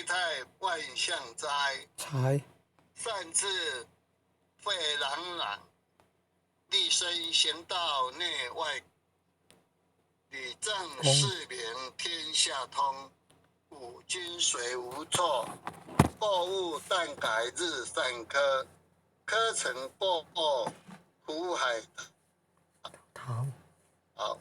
开泰万象哉。财善治废攘攘，立身行道内外，理政事明天下通。五金水无错，货物但改日善科。科成报苦海堂。好。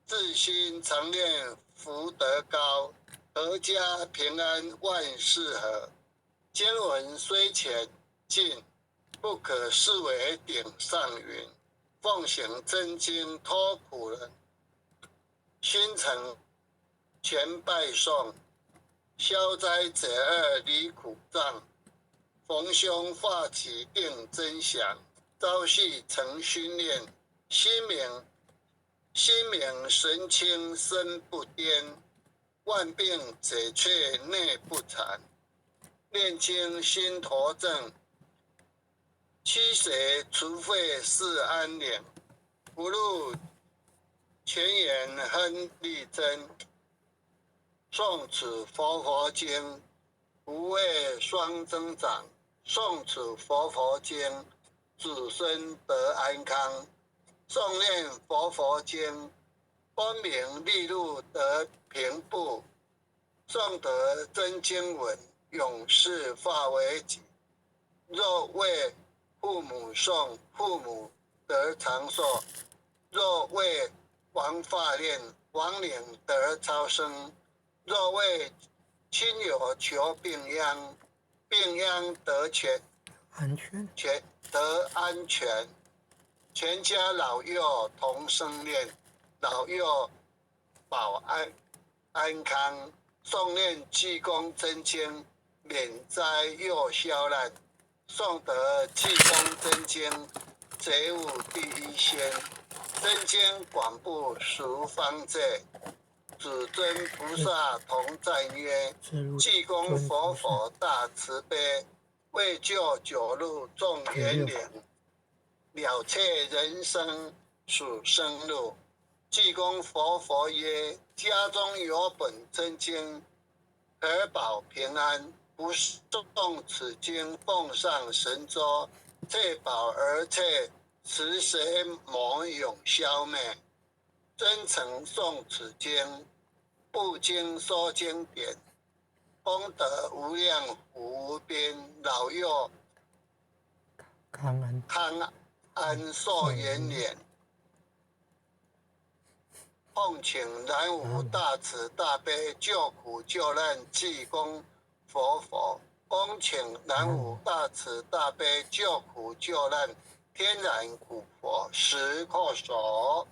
自心常念福德高，阖家平安万事和。经文虽浅近，不可视为顶上云。奉行真经托苦人，心诚全拜颂。消灾解厄离苦障，逢凶化吉定真祥。朝夕诚训练，心明神清身不颠，万病解却内不残。念经心陀正，驱邪除秽是安宁。不入前言亨利贞，诵此佛经，福慧双增长。诵此佛经，子孙得安康。诵念佛经，光明利禄得平步。诵得真经文，永世化为己。若为父母诵，父母得长寿；若为王化念，亡灵得超生；若为亲友求病殃，病殃得安全。全家老幼同生念，老幼保安康。诵念济公真经，免灾又消难。诵得济公真经，贼物第一仙。真经广布十方界，主尊菩萨同赞曰：济公佛大慈悲，为救九路众缘灵，了却人生属生路。济公佛曰：家中有本真经，可保平安。不诵此经，奉上神桌，却保而且持邪魔永消灭。真诚诵此经，不经说经典，功德无量无边。老幼康安寿延年。奉请南无大慈大悲救苦救难济公佛，恭请南无大慈大悲救苦救难天然古佛10叩首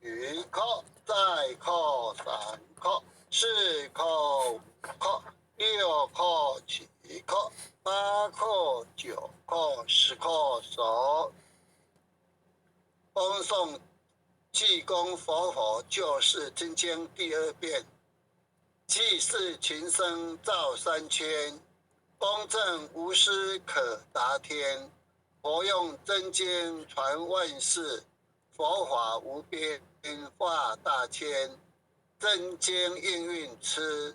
，1叩再叩3叩4叩5叩6叩7叩8叩9叩10叩首。恭诵济公佛救世真经第2遍。济世群生照三千，公正无私可达天。佛用真经传万世，佛法无边化大千。真经应运持，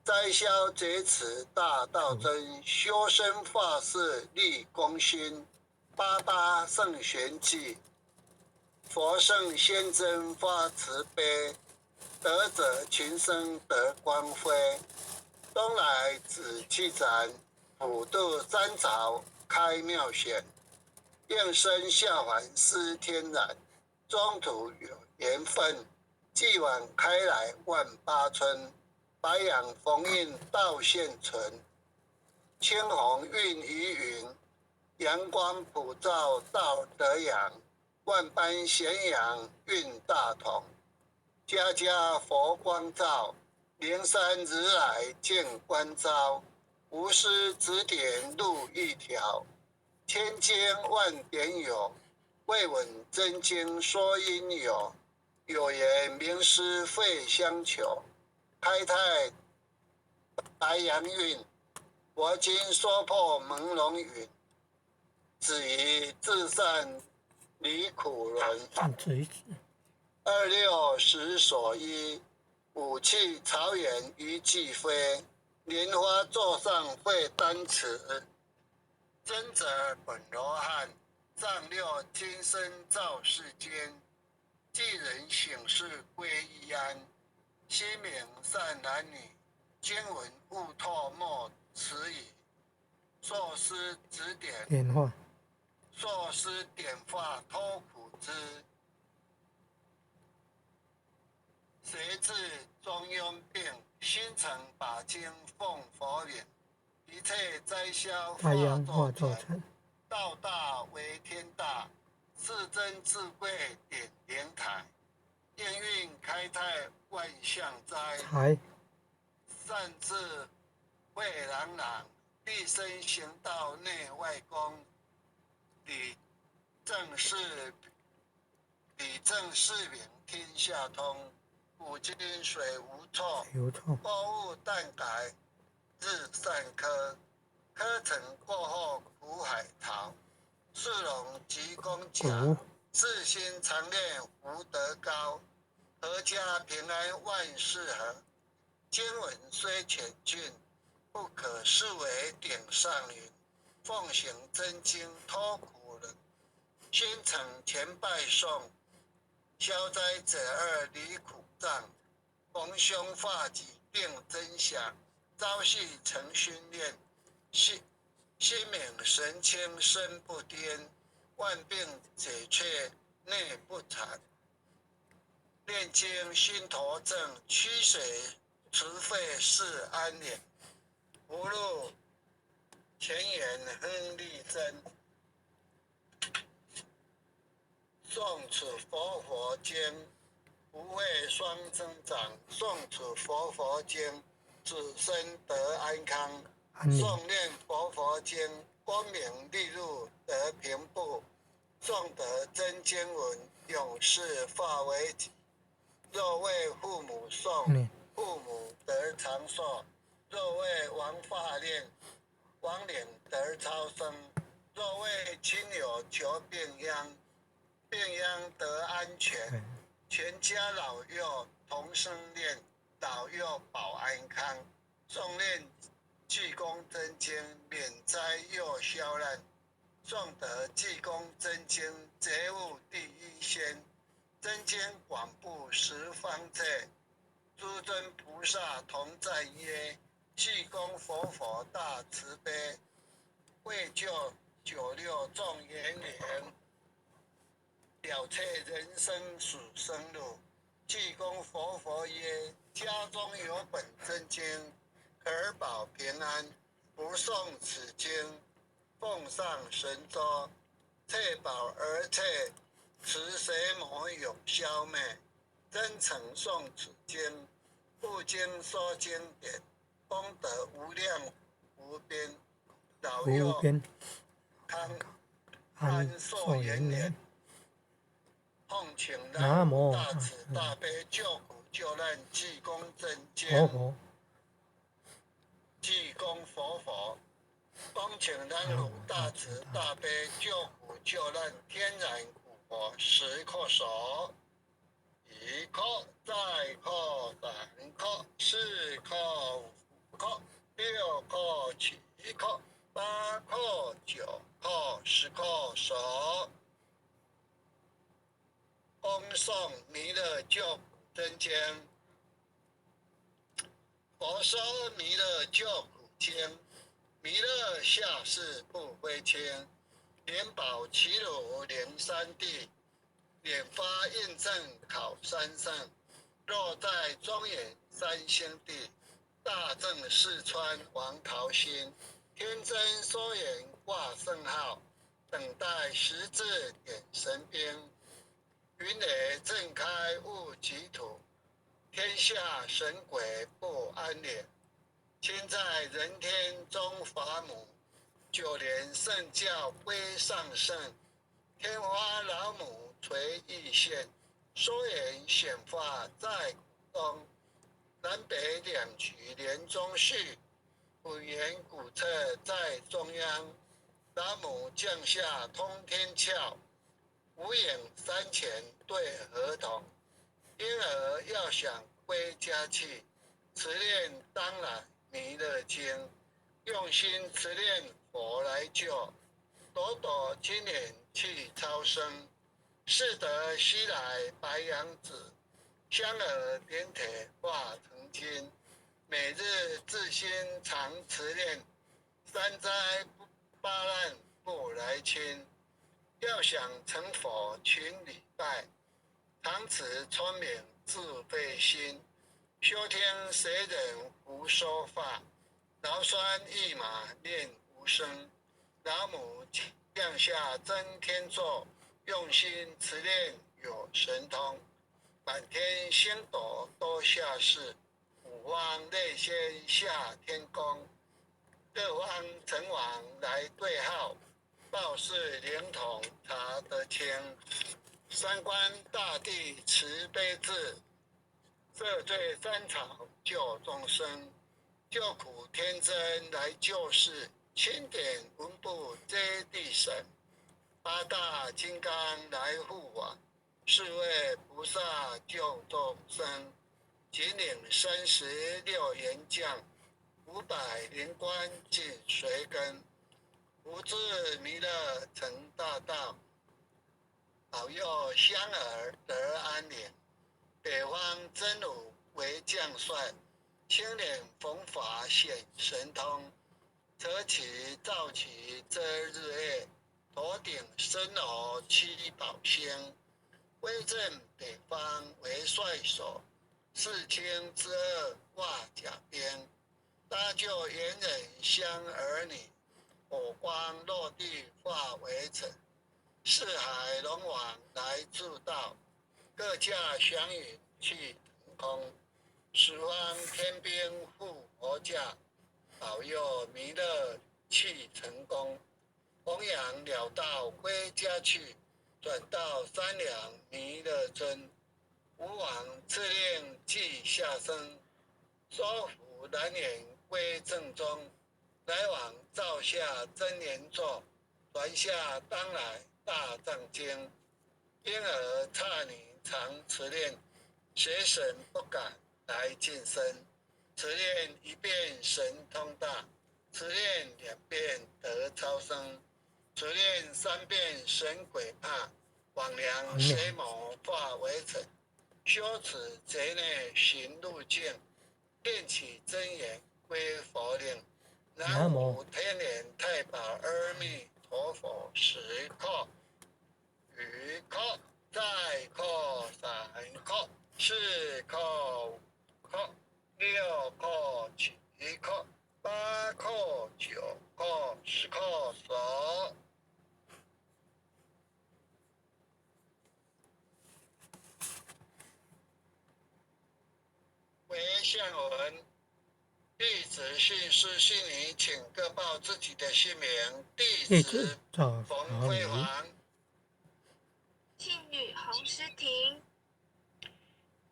斋消劫持大道真。修身化世立功勋，88圣玄记。佛圣先真发慈悲，得者群生得光辉。东来紫气展，普渡三朝开妙显。应生下凡施天然，中途有缘分，继往开来万八春。白杨逢运道现存，青红运疑云。阳光普照道德阳，万般咸阳运大同。家家佛光照，灵山日来见关照。无师指点路一条，千经万典有。未闻真经说因有，有缘名师会相求。开泰白杨运，佛经说破朦胧云。子以至善离苦轮， 26时所依，武器朝元于既飞。莲花座上会丹池，真者本罗汉。丈六金身照世间，济人醒世归一安。心明善男女，经文悟透莫迟疑。硕师指点，点化硕师点化脱苦知。谁知中庸病，心诚把经奉佛允。一切灾消太阳化化作尘，作尘，道大为天大，至真至贵点莲台。验运开泰万象灾，财善智慧朗朗。毕生行道内外功，理政事明天下通。古今水无错，流错，货物但改日善科。科成过后苦海淘，树龙急功甲。古自心常念福德高，阖家平安万事和。经文虽浅峻，不可视为顶上云。奉行真经脱苦人，心诚前拜颂。消灾者二离苦障，逢凶化吉定真祥。朝夕诚心念，心明神清身不颠。万病解却内不残，念经心头正。驱水除肺是安宁，福禄前言亨利贞。诵此佛经，福慧双增长。诵此佛经，子孙得安康。安宁诵念佛经，光明利禄得平步。诵得真经文，永世化为己。若为父母诵，念父母得长寿；若为王法念，亡灵得超生；若为亲友求病殃，病殃得安全。对全家老幼同生念，老幼保安康。诵念济公真经，免灾又消难。诵得济公真经，觉悟第一仙。真经广布十方界，诸尊菩萨同在耶。济公佛大慈悲，为救96众缘灵，了却人生属生路。济公佛曰：家中有本真经，可保平安。不诵此经，奉上神咒，退保而退，持邪魔永消灭。真诚诵此经，不经说经典，功德无量无边。老无幼边安寿延年。奉请南南无无大慈大悲救苦救难济公真经。佛济公佛，恭请南无大慈大悲救苦救难天然苦佛10颗手，1颗、再颗、3颗、4颗、5颗、6颗、7颗、8颗、9颗、10颗手。恭诵弥勒救苦真经。佛说弥勒救苦经，弥勒下世不归亲，莲宝齐鲁灵山地，莲发印证考三圣。若在庄严三星地，大正四川王桃心，天真说言挂圣号，等待十字点神兵。云雷震开悟极土，天下神鬼不安宁。亲在人天中法母，就连圣教归上圣。天花老母垂义县，说言显化在古东。南北两局连中续，五言古册在中央。老母降下通天窍，五眼山前对合同。要想归家去，持念当来弥勒经，用心持念佛来救，朵朵今年去超生，是得西来白羊子，香耳点铁化成金，每日自心常持念，三灾八难不来侵，要想成佛群礼拜，常持聪明智慧心，修天谁人无说法，劳酸一马念无声，老母降下真天座，用心持念有神通，满天星斗多下士，五方内仙下天宫，各方成王来对号，报事灵统查得清，三官大帝慈悲智，赦罪三草救众生，救苦天真来救世，钦点文部接地神，八大金刚来护法，四位菩萨救众生，紧领36员将，500灵官尽随根，无知弥勒成大道，保佑香儿得安宁。北方真武为将帅，青脸逢法显神通，择其造其遮日月，头顶深罗七宝星，威震北方为帅首，四清之二挂甲边，搭救猿人香儿女，火光落地化为尘，四海龙王来助道，各驾祥云去腾空，十方天兵护佛驾，保佑弥勒去成功，弘扬了道归家去，转到三两弥勒尊，吾往敕令即下生，收服蓝眼归正中，来往照下真言座，传下当来大藏经，因而刹女常持念，邪神不敢来近身，持念一遍神通大，持念2遍得超生，持念3遍神鬼怕，往量水魔化为尘，修持贼内行路径，念起真言归佛令，南无天莲太保阿弥陀佛10叩，5叩，再叩3叩，4叩5叩，6叩7叩，8叩9叩10叩手。为相文，弟子姓氏姓名，请各报自己的姓名。弟子冯辉煌，姓女洪诗婷，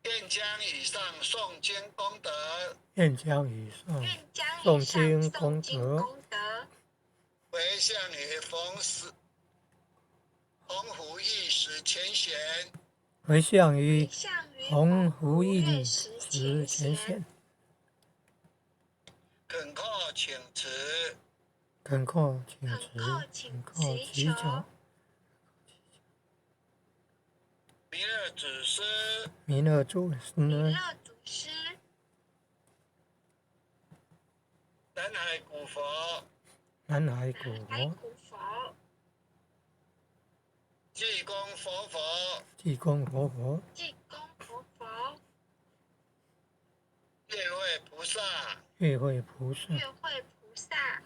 愿将以上诵经功德，愿将以上愿将诵以经上诵经功德功德，回向于洪福义时前贤，回向于回向于洪福义月时时前前贤，贤，恳叩请辞。恳叩请恳叩辞，请恳叩祈求祈求，弥勒祖师，弥勒祖弥师，勒祖师，南海古佛，南海古白佛，骨佛，济公佛佛，济公活佛，济公活佛，月位菩萨，月会菩萨，月会菩萨，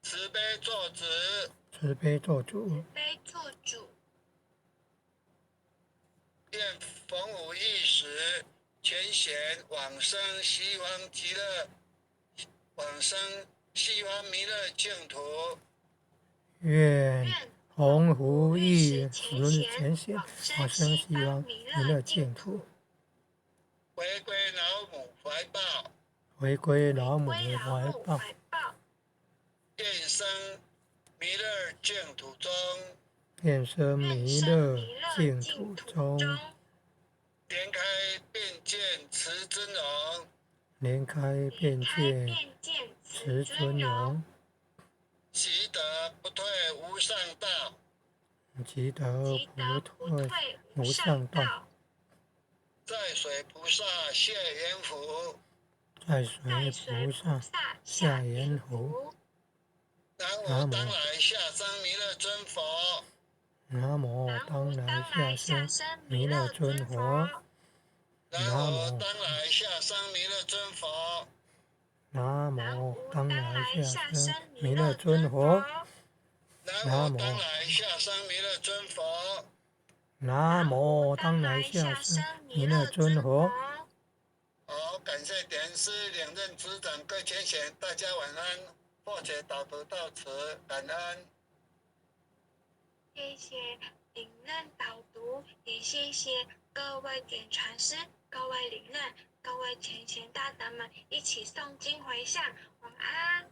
慈悲作主，慈悲做主慈，悲做主，愿逢五义时，前贤往生西方极乐，往生西方弥勒净土。愿愿洪福义月时时前前贤，往往生生西方西方弥弥勒勒净净土，回归老母怀抱，回归老母归老母怀抱，怀抱，愿生弥勒净土中，愿生愿弥生勒弥勒净净土土中，中，连开便见慈尊容，连开便见慈尊容，习得不退无上道，即得不退无上道。在水菩萨谢阎浮，在水菩萨下阎浮。南无当来下生弥勒尊佛，南无当来下生弥勒尊佛。南无当来下生弥勒尊佛，南无当来下生弥勒尊佛。南无当来下生弥勒尊佛，南无当来下生弥勒尊佛。好，感谢点师两任组长各千贤，大家晚安。或者导读到此，感恩。谢谢领任导读，也谢谢各位点传师、各位领任、各位前贤大德们一起诵经回向，晚安。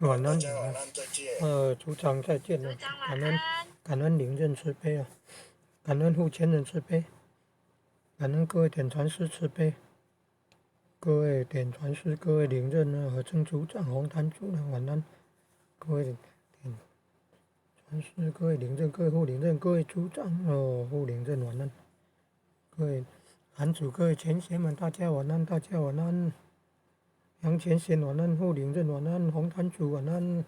晚安，大家晚安，再见。组长再见了，组长晚安。感恩领任慈悲啊，感恩护前人慈悲，感恩各位点传师慈悲。各位点传师、各位领任啊，和曾组长、红坛组长晚安。各位点传师、各位领任、各位副领任、各位组长副领任晚安。各位坛主、各位前贤们，大家晚安，大家晚安。杨前贤晚安，副领任晚安，红坛组晚安。